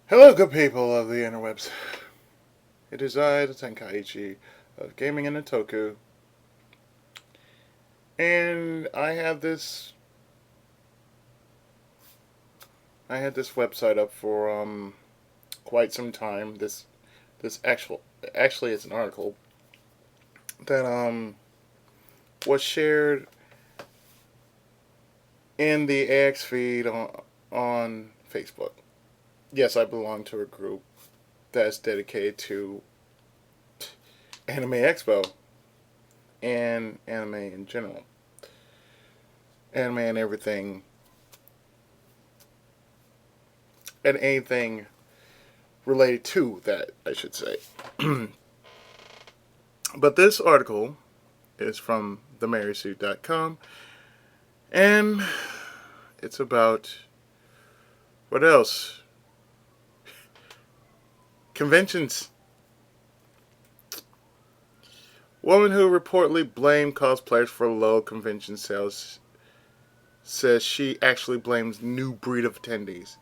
Hello, good people of the interwebs. It is I, the Tenkaichi of Gaming and Otaku, and I had this website up for quite some time. This actually it's an article that was shared in the AX feed on Facebook. Yes, I belong to a group that's dedicated to Anime Expo and anime in general. Anime and everything and anything related to that, I should say. But this article is from theMarySuit.com, and it's about what else? Conventions. Woman who reportedly blamed cosplayers for low convention sales says she actually blames new breed of attendees.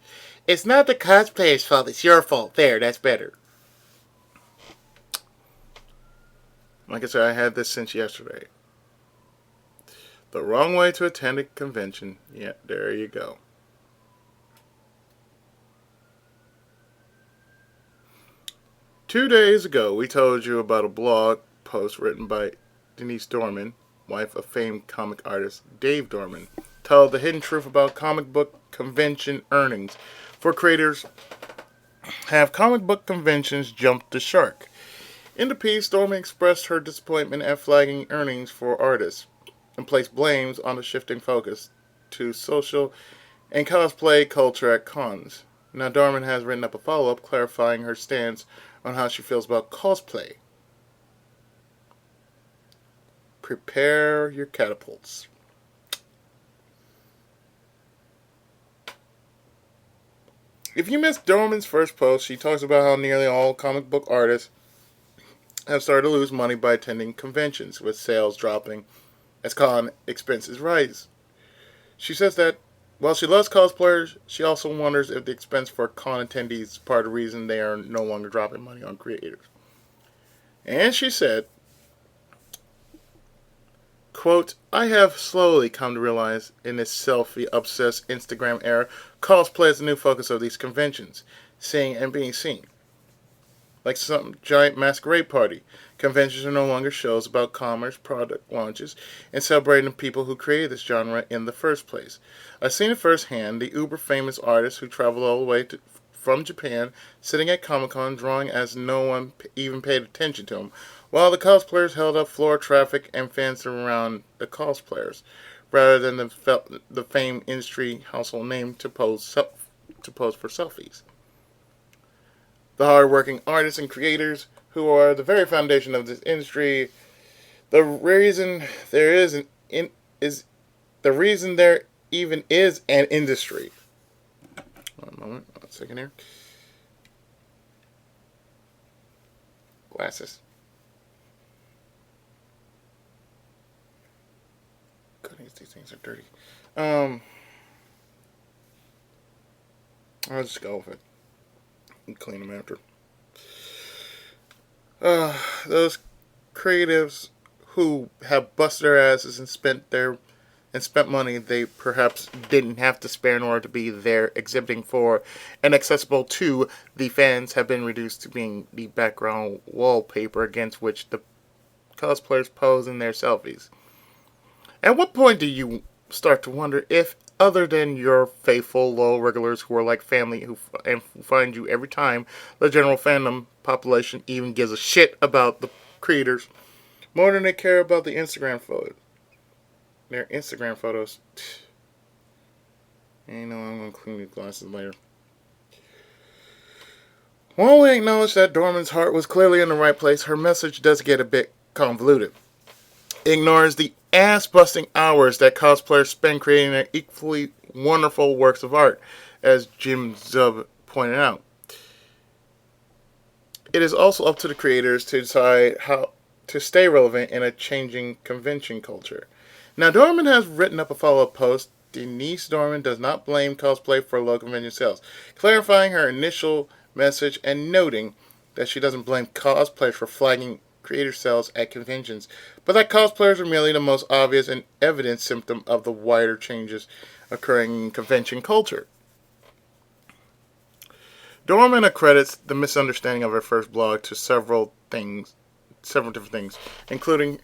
It's not the cosplayer's fault, it's your fault. There, that's better. Like I said, I had this since yesterday. The wrong way to attend a convention. Yeah, there you go. Two days ago, we told you about a blog post written by Denise Dorman, wife of famed comic artist Dave Dorman, titled The Hidden Truth About Comic Book Convention Earnings. For creators, have comic book conventions jumped the shark? In the piece, Dorman expressed her disappointment at flagging earnings for artists and placed blames on the shifting focus to social and cosplay culture at cons. Now, Dorman has written up a follow-up clarifying her stance on how she feels about cosplay. Prepare your catapults. If you missed Dorman's first post, she talks about how nearly all comic book artists have started to lose money by attending conventions, with sales dropping as con expenses rise. She says that while she loves cosplayers, she also wonders if the expense for con attendees is part of the reason they are no longer dropping money on creators. And she said, quote, I have slowly come to realize in this selfie-obsessed Instagram era, cosplay is the new focus of these conventions, seeing and being seen. Like some giant masquerade party, conventions are no longer shows about commerce, product launches, and celebrating the people who created this genre in the first place. I've seen it firsthand, the uber-famous artists who traveled all the way from Japan, sitting at Comic-Con, drawing as no one even paid attention to them, while the cosplayers held up floor traffic and fans around the cosplayers, rather than the famed industry household name to pose for selfies. The hard-working artists and creators who are the very foundation of this industry. The reason there is the reason there even is an industry. One second here. Glasses. Goodness, these things are dirty. I'll just go with it and clean them after. Those creatives who have busted their asses and spent money they perhaps didn't have to spare in order to be there exhibiting for and accessible to the fans have been reduced to being the background wallpaper against which the cosplayers pose in their selfies. At what point do you start to wonder if, other than your faithful loyal regulars who are like family who find you every time, the general fandom population even gives a shit about the creators more than they care about the Instagram photos? Their Instagram photos. You know, I'm going to clean these glasses later. While we acknowledge that Dorman's heart was clearly in the right place, her message does get a bit convoluted. It ignores the ass-busting hours that cosplayers spend creating their equally wonderful works of art, as Jim Zub pointed out. It is also up to the creators to decide how to stay relevant in a changing convention culture. Now, Dorman has written up a follow-up post Denise Dorman does not blame cosplay for low convention sales, clarifying her initial message and noting that she doesn't blame cosplayers for flagging creator sales at conventions, but that cosplayers are merely the most obvious and evident symptom of the wider changes occurring in convention culture. Dorman accredits the misunderstanding of her first blog to several different things, including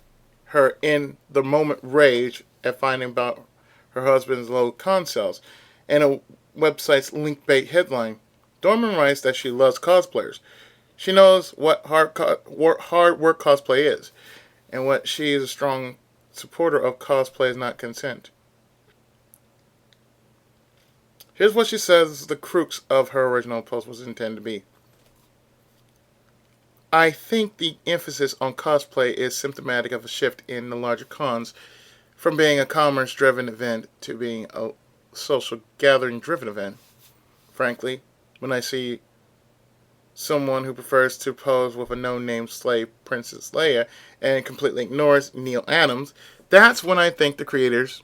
her in the moment rage at finding about her husband's low con sales, and a website's link bait headline. Dorman writes that she loves cosplayers. She knows what hard work cosplay is, and what she is a strong supporter of cosplay is not consent. Here's what she says the crux of her original post was intended to be. I think the emphasis on cosplay is symptomatic of a shift in the larger cons from being a commerce-driven event to being a social gathering-driven event. Frankly, when I see someone who prefers to pose with a no-name slave Princess Leia and completely ignores Neil Adams, that's when I think the creators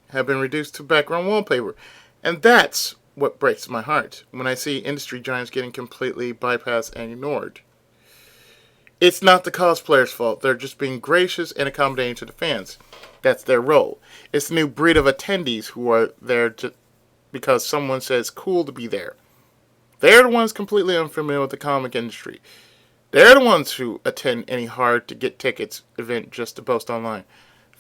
have been reduced to background wallpaper. And that's what breaks my heart when I see industry giants getting completely bypassed and ignored. It's not the cosplayers' fault. They're just being gracious and accommodating to the fans. That's their role. It's the new breed of attendees who are there because someone says cool to be there. They're the ones completely unfamiliar with the comic industry. They're the ones who attend any hard-to-get tickets event just to post online.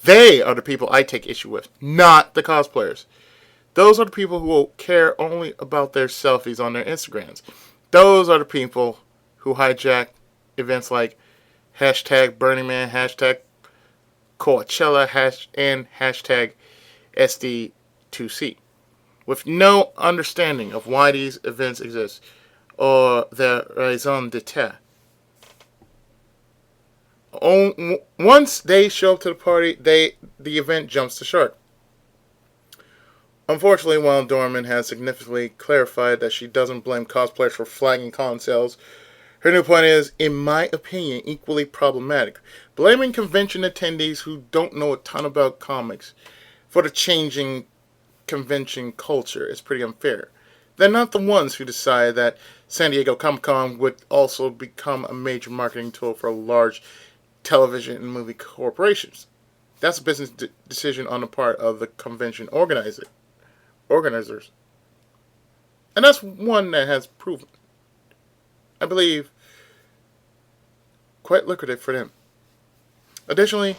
They are the people I take issue with, not the cosplayers. Those are the people who will care only about their selfies on their Instagrams. Those are the people who hijack events like hashtag Burning Man, hashtag Coachella, and hashtag SD2C, with no understanding of why these events exist or their raison d'etre. Once they show up to the party, the event jumps the shark. Unfortunately, while Dorman has significantly clarified that she doesn't blame cosplayers for flagging con sales, her new point is, in my opinion, equally problematic. Blaming convention attendees who don't know a ton about comics for the changing convention culture is pretty unfair. They're not the ones who decide that San Diego Comic-Con would also become a major marketing tool for large television and movie corporations. That's a business decision on the part of the convention organizers. And that's one that has proven, I believe, quite lucrative for them. Additionally,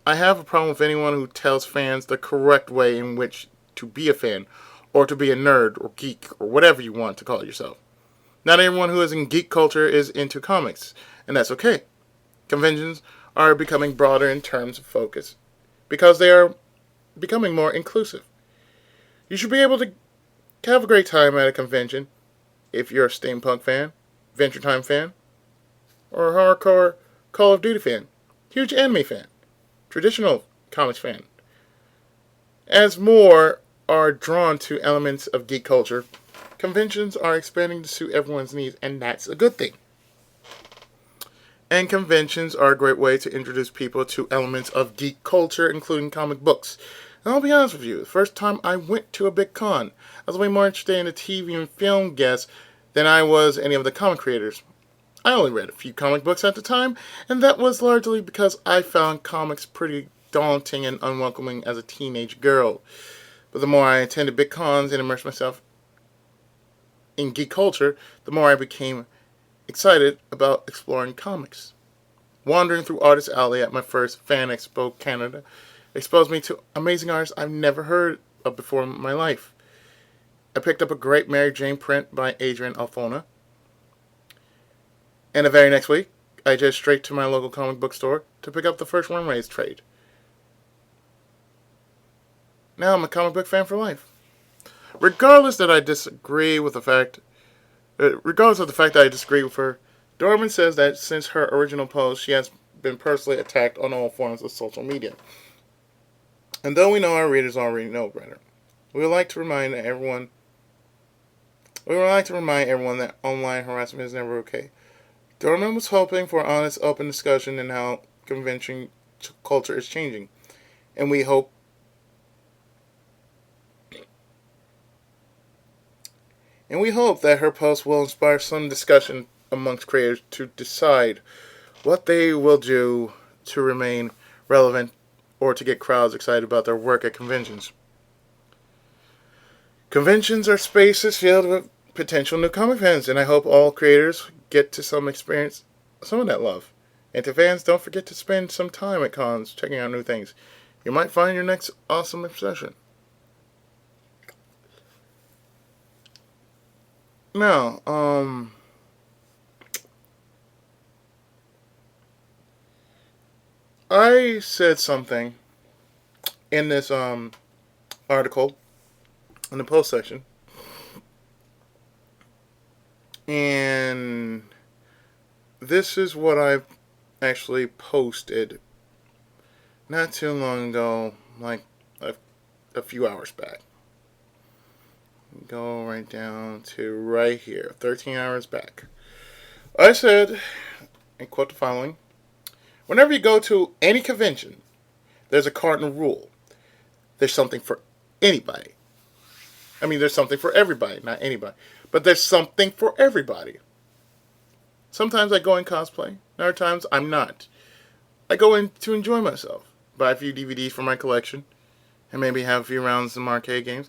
I have a problem with anyone who tells fans the correct way in which to be a fan, or to be a nerd, or geek, or whatever you want to call yourself. Not everyone who is in geek culture is into comics, and that's okay. Conventions are becoming broader in terms of focus, because they are becoming more inclusive. You should be able to have a great time at a convention if you're a steampunk fan, Adventure Time fan, or a hardcore Call of Duty fan, huge anime fan, traditional comics fan. As more are drawn to elements of geek culture, conventions are expanding to suit everyone's needs, and that's a good thing. And conventions are a great way to introduce people to elements of geek culture, including comic books. And I'll be honest with you, the first time I went to a big con, I was way more interested in the TV and film guests than I was any of the comic creators. I only read a few comic books at the time, and that was largely because I found comics pretty daunting and unwelcoming as a teenage girl. But the more I attended big cons and immersed myself in geek culture, the more I became excited about exploring comics. Wandering through Artist Alley at my first Fan Expo Canada exposed me to amazing artists I've never heard of before in my life. I picked up a great Mary Jane print by Adrian Alfona. And the very next week, I just straight to my local comic book store to pick up the first Runaways trade. Now I'm a comic book fan for life. Regardless of the fact that I disagree with her, Dorman says that since her original post, she has been personally attacked on all forms of social media. And though we know our readers already know better, we would like to remind everyone that online harassment is never okay. Dorman was hoping for honest, open discussion in how convention culture is changing, and we hope And we hope that her post will inspire some discussion amongst creators to decide what they will do to remain relevant or to get crowds excited about their work at conventions. Conventions are spaces filled with potential new comic fans, and I hope all creators get to some experience some of that love. And to fans, don't forget to spend some time at cons checking out new things. You might find your next awesome obsession. Now, I said something in this article in the post section, and this is what I actually posted not too long ago, like a few hours back. Go right down to right here, 13 hours back. I said, and quote the following: whenever you go to any convention, there's a cardinal rule. There's something for anybody. I mean, there's something for everybody, not anybody. But there's something for everybody. Sometimes I go in cosplay. Other times I'm not. I go in to enjoy myself. Buy a few DVDs for my collection. And maybe have a few rounds of some arcade games.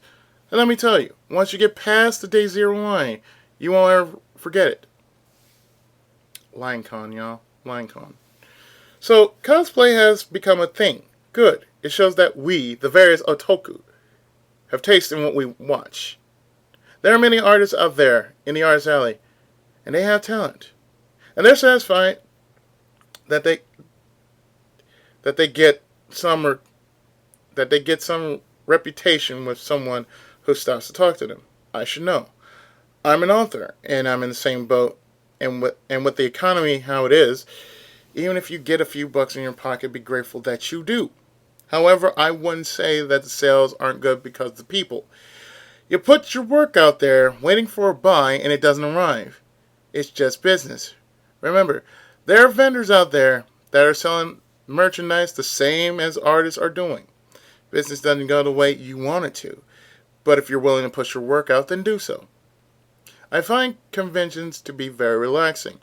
And let me tell you, once you get past the day zero line, you won't ever forget it. LineCon, y'all. LineCon. So, cosplay has become a thing. Good. It shows that we, the various otaku, have taste in what we watch. There are many artists out there in the artist alley, and they have talent. And they're satisfied that they get some reputation with someone who stops to talk to them. I should know. I'm an author, and I'm in the same boat. And with the economy how it is, even if you get a few bucks in your pocket, be grateful that you do. However, I wouldn't say that the sales aren't good because of the people. You put your work out there waiting for a buy and it doesn't arrive. It's just business. Remember, there are vendors out there that are selling merchandise the same as artists are doing. Business doesn't go the way you want it to. But if you're willing to push your work out, then do so. I find conventions to be very relaxing.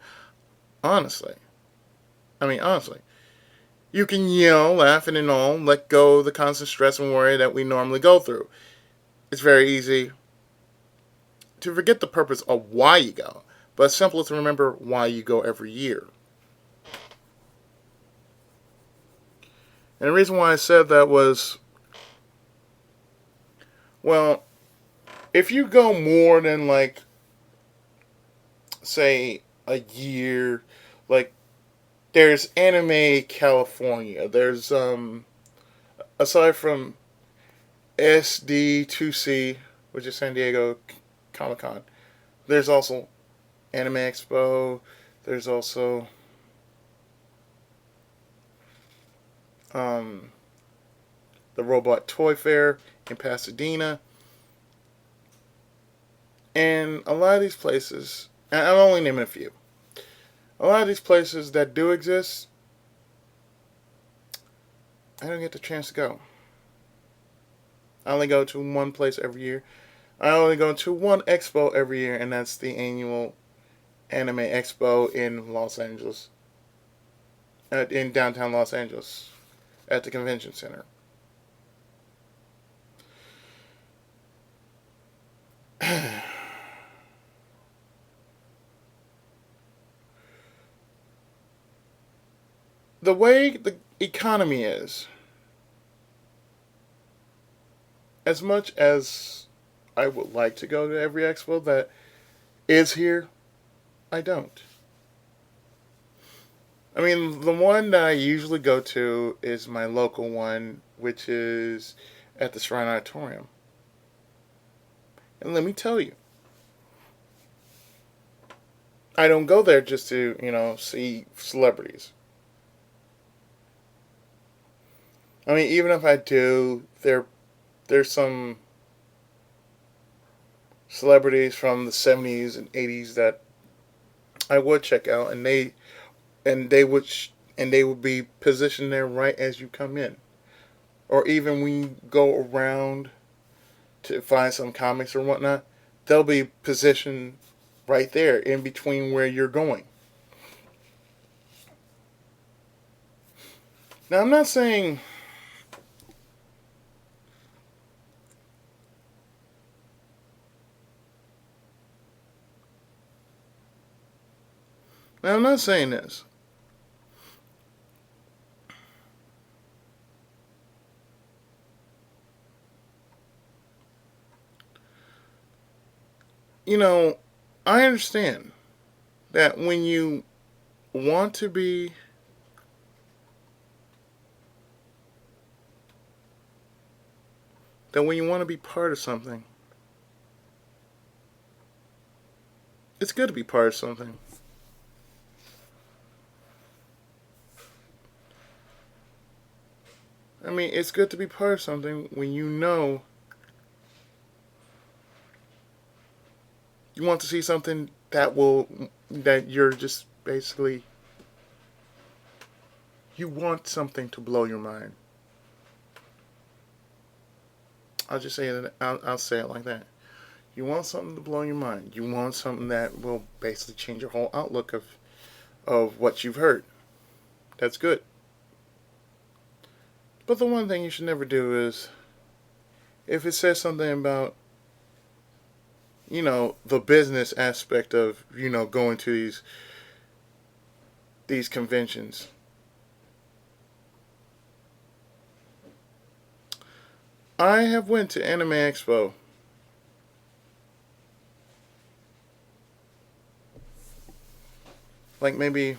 Honestly. You can yell, laugh, and all, let go of the constant stress and worry that we normally go through. It's very easy to forget the purpose of why you go, but it's simple to remember why you go every year. And the reason why I said that was, well, if you go more than, like, say, a year, like, there's Anime California, there's, aside from SD2C, which is San Diego Comic Con, there's also Anime Expo, there's also the Robot Toy Fair in Pasadena. And a lot of these places, and I'm only naming a few, a lot of these places that do exist, I don't get the chance to go. I only go to one place every year. I only go to one expo every year, and that's the annual Anime Expo in Los Angeles, in downtown Los Angeles, at the convention center. The way the economy is, as much as I would like to go to every expo that is here, I don't. I mean, the one that I usually go to is my local one, which is at the Shrine Auditorium. And let me tell you, I don't go there just to, see celebrities. I mean, even if I do, there's some celebrities from the 70s and 80s that I would check out, and they would be positioned there right as you come in, or even when you go around to find some comics or whatnot, they'll be positioned right there in between where you're going. Now, I'm not saying now I'm not saying this. You know, I understand that when you want to be that when you want to be part of something, it's good to be part of something. I mean, it's good to be part of something when you know you want to see something that you're just basically you want something to blow your mind. I'll just say it. I'll say it like that. You want something to blow your mind. You want something that will basically change your whole outlook of what you've heard. That's good. But the one thing you should never do is if it says something about the business aspect of going to these conventions. I have went to Anime Expo. Like maybe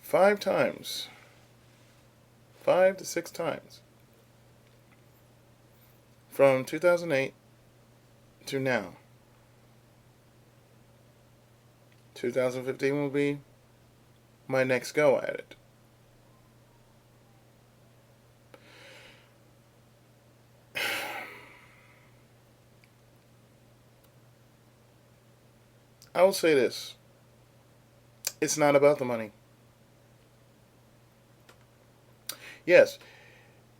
5 times. 5 to 6 times. From 2008 to now. 2015 will be my next go at it. I will say this. It's not about the money. Yes,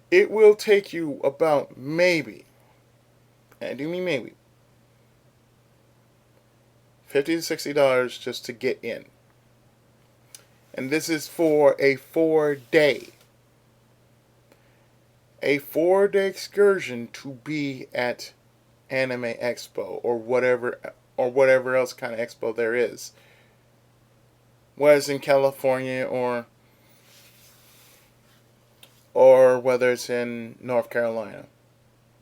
it will take you about maybe, and I do mean maybe, $50 to $60 just to get in. And this is for a 4-day. A 4-day excursion to be at Anime Expo or whatever else kind of expo there is. Whether it's in California or whether it's in North Carolina.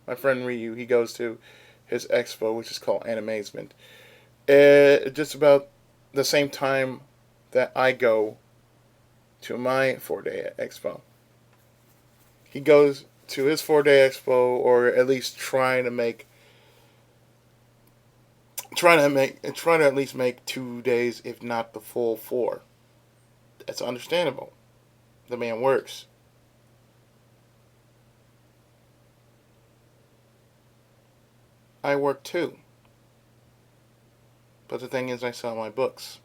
My friend Ryu, he goes to his expo, which is called Animazement. Just about the same time that I go to my 4-day expo. He goes to his 4-day expo, or at least trying to at least make 2 days, if not the full 4. That's understandable. The man works. I work too. But the thing is, I sell my books.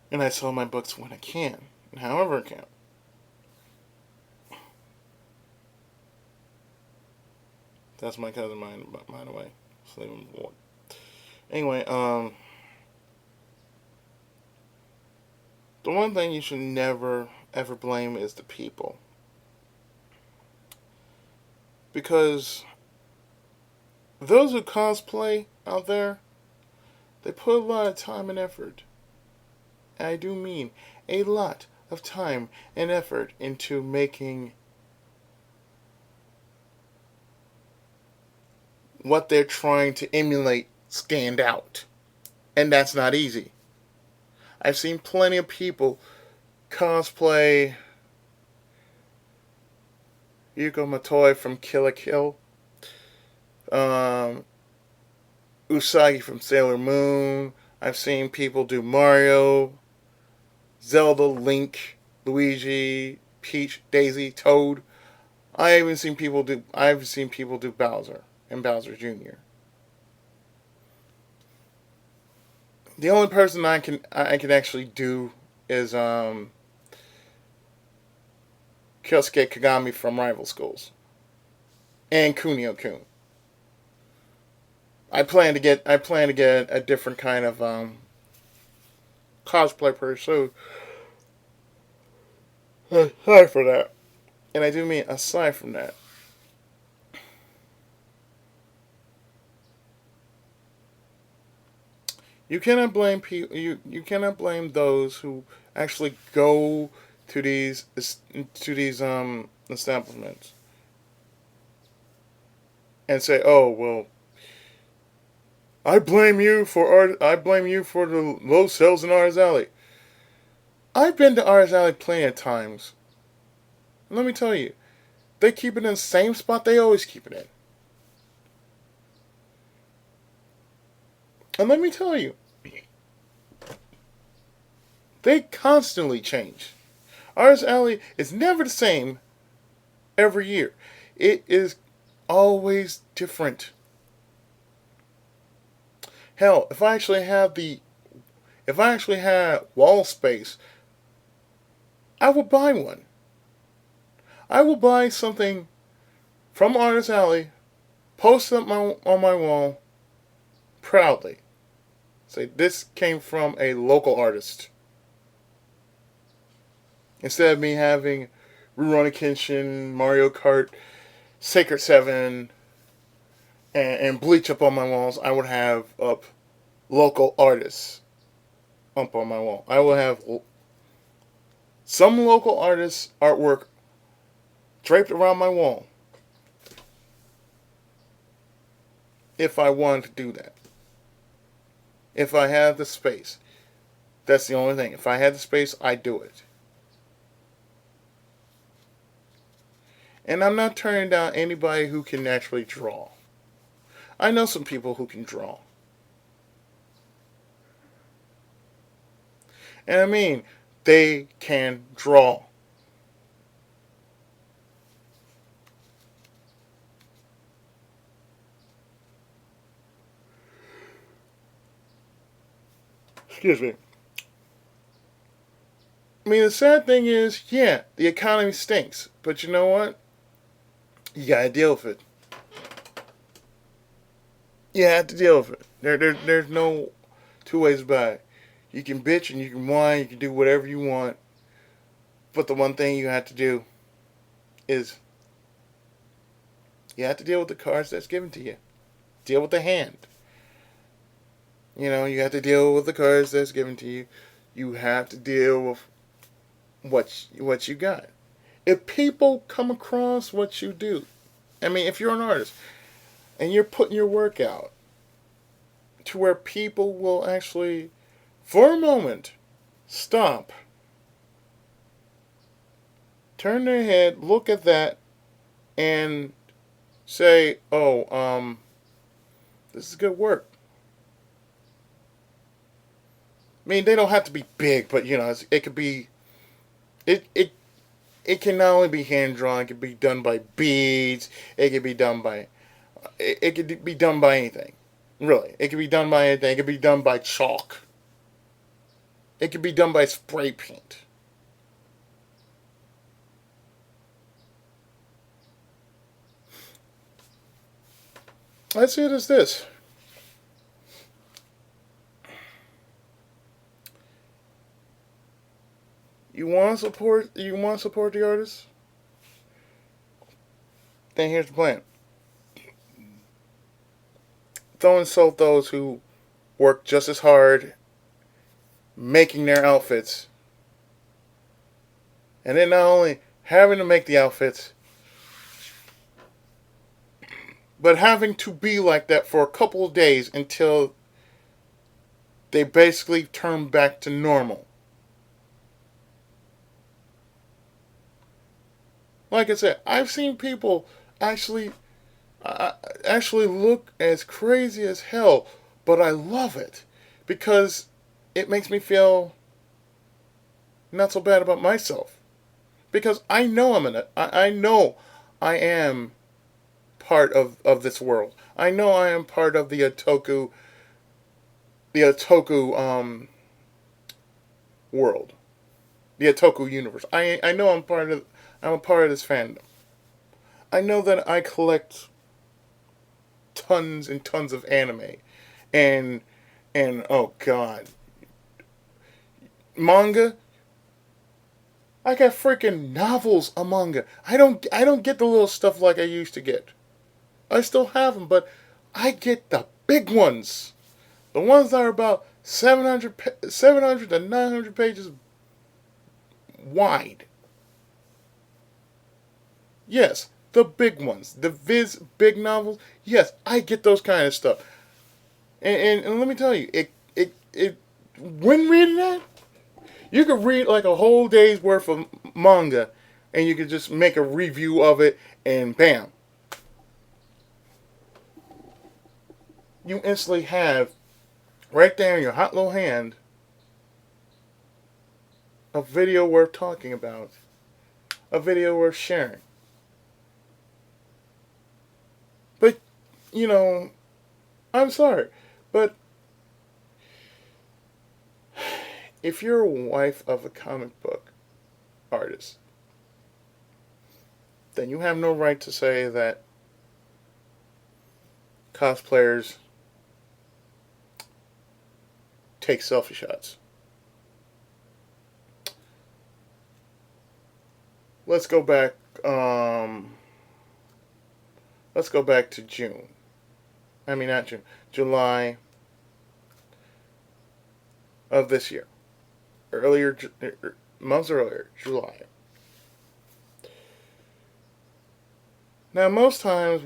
And I sell my books when I can, and however I can. That's my cousin, by the way. Sleeping board. Anyway, the one thing you should never ever blame is the people, because those who cosplay out there, they put a lot of time and effort. And I do mean a lot of time and effort into making what they're trying to emulate stand out. And that's not easy. I've seen plenty of people cosplay Yuko Matoi from Kill la Kill, um, Usagi from Sailor Moon. I've seen people do Mario, Zelda, Link, Luigi, Peach, Daisy, Toad. I've seen people do Bowser and Bowser Jr. The only person I can actually do is Kyosuke Kagami from rival schools, and Kunio Kun. I plan to get a different kind of cosplay person. Aside from that, and I do mean aside from that, you cannot blame people. You cannot blame those who actually go to these establishments and say, "Oh well, I blame you for the low sales in Artist Alley." I've been to Artist Alley plenty of times. And let me tell you, they keep it in the same spot they always keep it in. And let me tell you, they constantly change. Artist Alley is never the same every year. It is always different. Hell, if I actually had wall space, I would buy one. I will buy something from Artist Alley, post it on my wall proudly. Say this came from a local artist. Instead of me having Rurouni Kenshin, Mario Kart, Sacred 7, and Bleach up on my walls, I would have up local artists up on my wall. I will have some local artists' artwork draped around my wall if I wanted to do that. If I had the space. That's the only thing. If I had the space, I'd do it. And I'm not turning down anybody who can actually draw. I know some people who can draw. And I mean, they can draw. Excuse me. I mean, the sad thing is, yeah, the economy stinks. But you know what? You gotta deal with it. You have to deal with it. There's no two ways about it. You can bitch and you can whine, you can do whatever you want. But the one thing you have to do is you have to deal with the cards that's given to you. Deal with the hand. You know, you have to deal with the cards that's given to you. You have to deal with what you got. If people come across what you do, I mean, if you're an artist and you're putting your work out to where people will actually, for a moment, stop, turn their head, look at that, and say, "Oh, this is good work." I mean, they don't have to be big, but you know, it could be. It can not only be hand drawn. It can be done by beads. It can be done by. It could be done by anything. Really, it could be done by anything. It could be done by chalk. It could be done by spray paint. I see it as this. You want to support the artist? Then here's the plan. Don't insult those who work just as hard making their outfits. And then not only having to make the outfits, but having to be like that for a couple of days until they basically turn back to normal. Like I said, I've seen people actually actually look as crazy as hell, but I love it because it makes me feel not so bad about myself. Because I know I know I am part of this world. I know I am part of the otaku world. the otaku universe. I know I'm a part of this fandom. I know that I collect tons and tons of anime, and oh god, manga. I got freaking novels of manga. I don't get the little stuff like I used to get. I still have them, but I get the big ones. The ones that are about 700 to 900 pages wide. Yes, the big ones. The Viz big novels. Yes, I get those kind of stuff. And let me tell you, when reading that, you could read like a whole day's worth of manga and you could just make a review of it and bam. You instantly have right there in your hot little hand a video worth talking about, a video worth sharing. But, you know, I'm sorry, but if you're a wife of a comic book artist, then you have no right to say that cosplayers take selfie shots. Let's go back. Let's go back to June. I mean, not June. July of this year. Earlier, months earlier, July. Now, most times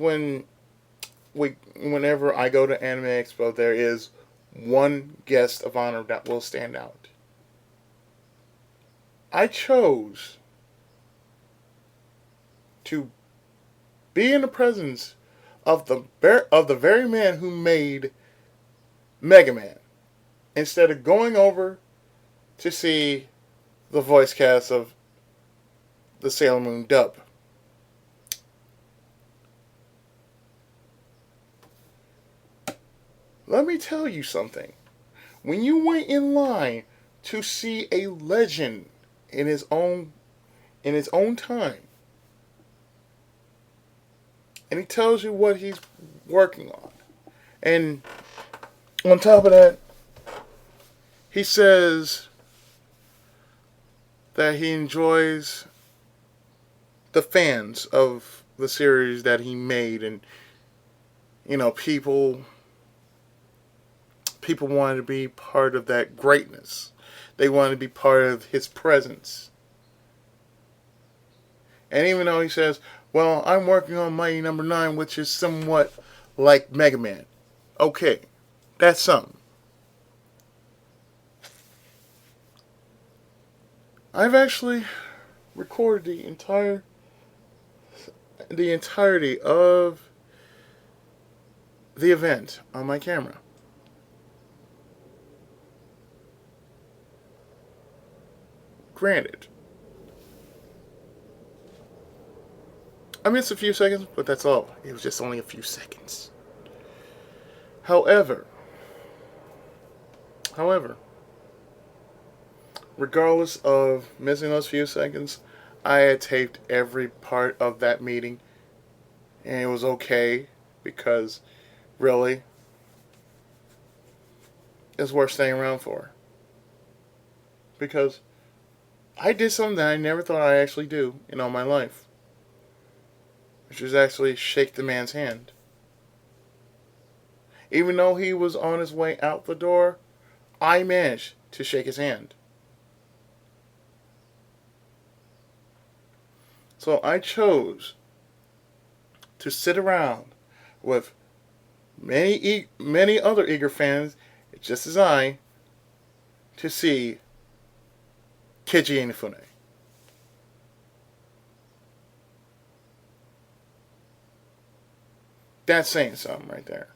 whenever I go to Anime Expo, there is one guest of honor that will stand out. I chose to be in the presence of the very man who made Mega Man, instead of going over to see the voice cast of the Sailor Moon dub. Let me tell you something. When you wait in line to see a legend in his own time, and he tells you what he's working on, and on top of that, he says that he enjoys the fans of the series that he made, and you know, people wanted to be part of that greatness. They wanted to be part of his presence. And even though he says, well, I'm working on Mighty Number 9, which is somewhat like Mega Man. Okay, that's something. I've actually recorded the entirety of the event on my camera. Granted, I missed a few seconds, but that's all. It was just only a few seconds. However, regardless of missing those few seconds, I had taped every part of that meeting, and it was okay because, really, it's worth staying around for. Because I did something that I never thought I'd actually do in all my life, which was actually shake the man's hand. Even though he was on his way out the door, I managed to shake his hand. So I chose to sit around with many other eager fans, just as I, to see Keiji Inafune. That's saying something right there.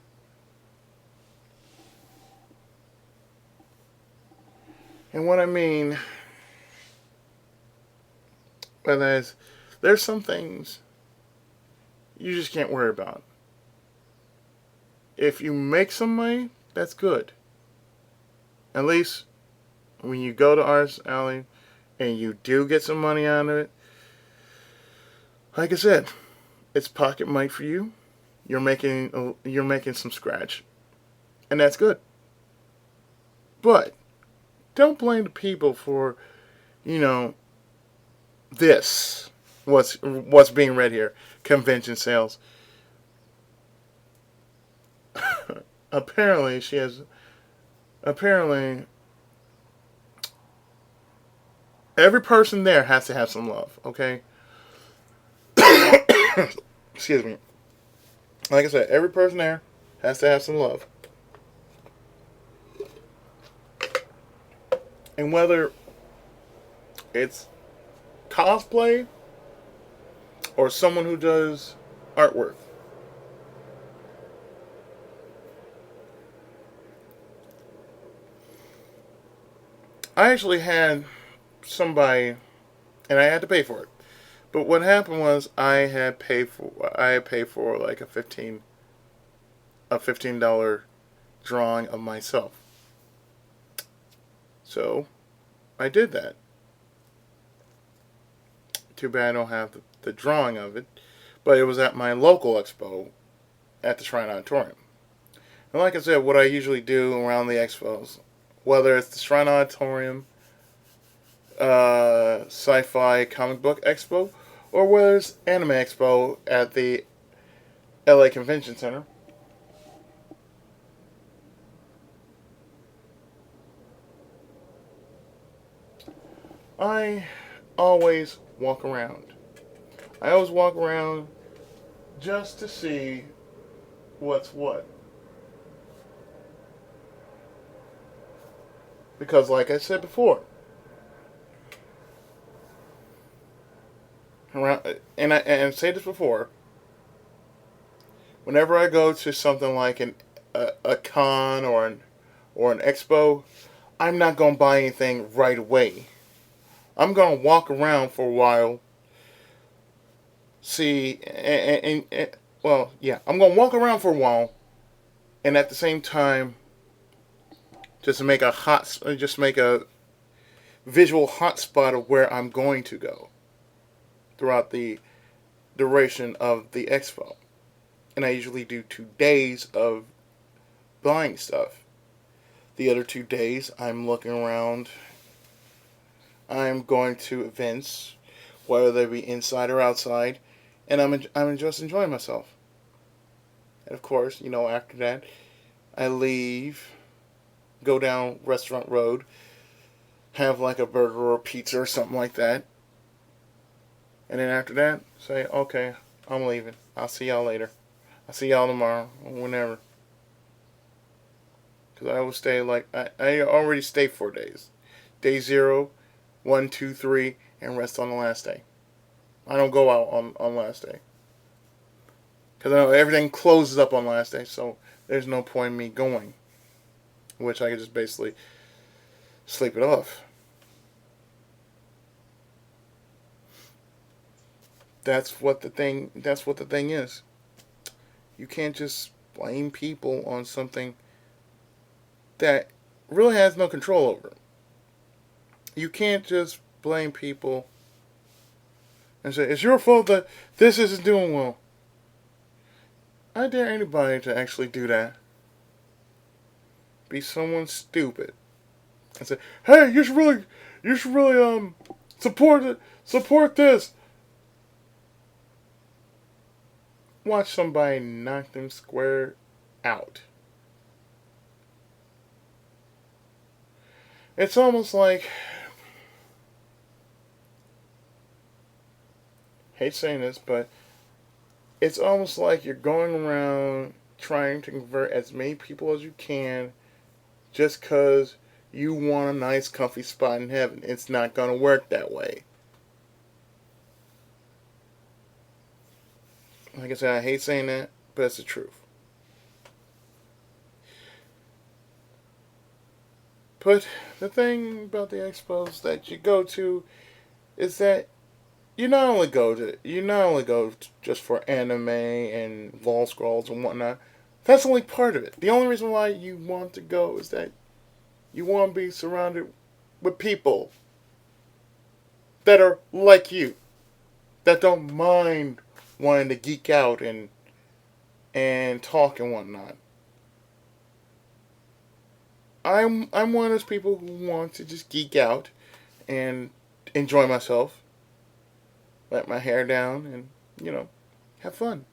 And what I mean by that is, there's some things you just can't worry about. If you make some money, that's good. At least when you go to Artist Alley, and you do get some money out of it, like I said, it's pocket money for you. You're making some scratch, and that's good. But don't blame the people for you know this. What's being read here? Convention sales. apparently she has. Apparently, every person there has to have some love. Okay. Excuse me. Like I said, every person there has to have some love. And whether it's cosplay or someone who does artwork. I actually had somebody, and I had to pay for it. But what happened was I had paid for like a $15 drawing of myself. So I did that. Too bad I don't have the drawing of it, but it was at my local expo at the Shrine Auditorium. And like I said, what I usually do around the expos, whether it's the Shrine Auditorium, Sci-Fi Comic Book Expo, or whether it's Anime Expo at the LA Convention Center, I always walk around. I always walk around just to see what's what. Because, like I said before, around, and I say this before, whenever I go to something like a con or an expo, I'm not gonna buy anything right away. I'm gonna walk around for a while, see, well, yeah, I'm gonna walk around for a while, and at the same time, just make a visual hotspot of where I'm going to go throughout the duration of the expo. And I usually do 2 days of buying stuff. The other 2 days, I'm looking around. I'm going to events, whether they be inside or outside, and I'm just enjoying myself. And of course, after that, I leave, go down Restaurant Road, have like a burger or a pizza or something like that, and then after that, say, okay, I'm leaving. I'll see y'all later. I'll see y'all tomorrow or whenever. Because I always stay I already stay 4 days. Day 0, 1, 2, 3, and rest on the last day. I don't go out on last day. Because I know everything closes up on last day, so there's no point in me going. Which I could just basically sleep it off. That's what the thing is. You can't just blame people on something that really has no control over. You can't just blame people and say, it's your fault that this isn't doing well. I dare anybody to actually do that. Be someone stupid and say, hey, you should really support this. Watch somebody knock them square out. It's almost like, hate saying this, but it's almost like you're going around trying to convert as many people as you can just because you want a nice, comfy spot in heaven. It's not going to work that way. Like I said, I hate saying that, but it's the truth. But the thing about the expos that you go to is that you not only go just for anime and wall scrolls and whatnot. That's only part of it. The only reason why you want to go is that you want to be surrounded with people. that are like you, that don't mind wanting to geek out and talk and whatnot. I'm one of those people who want to just geek out and enjoy myself, let my hair down, and have fun.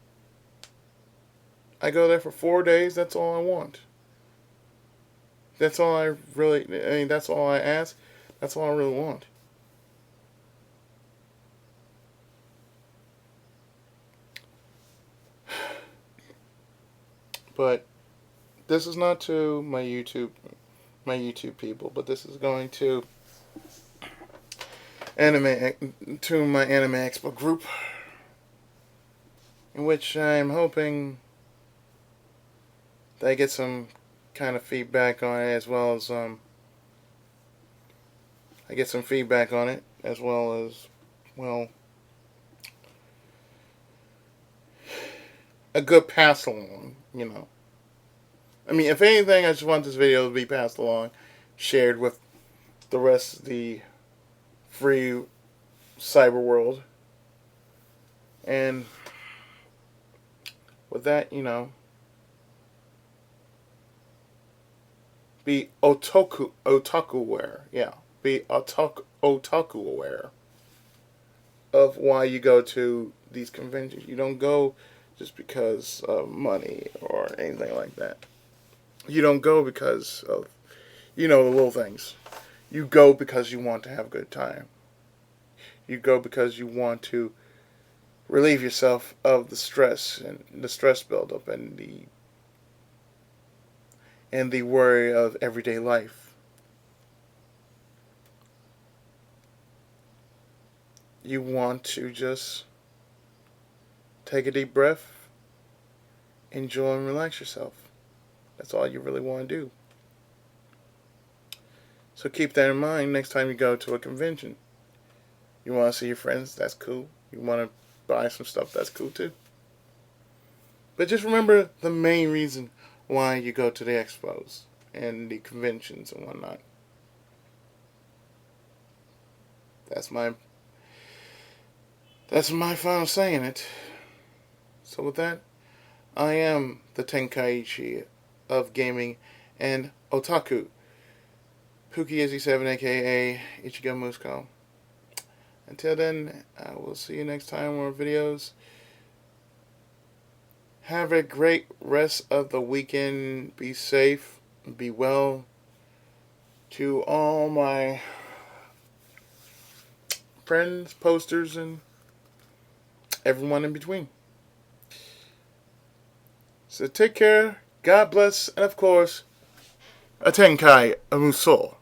I go there for 4 days. That's all I want. That's all I really. I mean, that's all I ask. That's all I really want. But this is not to my YouTube people, but this is going to my Anime Expo group, in which I'm hoping that I get some kind of feedback on it, as well as I get some feedback on it, as well as, well, a good pass along. I mean, if anything, I just want this video to be passed along, shared with the rest of the free cyber world. And with that, be otaku aware. Yeah, be otaku aware of why you go to these conventions. You don't go just because of money or anything like that. You don't go because of, the little things. You go because you want to have a good time. You go because you want to relieve yourself of the stress and the stress buildup and the worry of everyday life. You want to just take a deep breath, enjoy and relax yourself. That's all you really want to do. So keep that in mind next time you go to a convention. You want to see your friends? That's cool. You want to buy some stuff? That's cool too. But just remember the main reason why you go to the expos and the conventions and whatnot. That's my final say in it. So with that, I am the Tenkaichi of gaming and otaku. Pookie7, aka Ichigo Musko. Until then, I will see you next time on more videos. Have a great rest of the weekend. Be safe. Be well. To all my friends, posters, and everyone in between. So take care. God bless. And of course, a Tenkai, a Muso.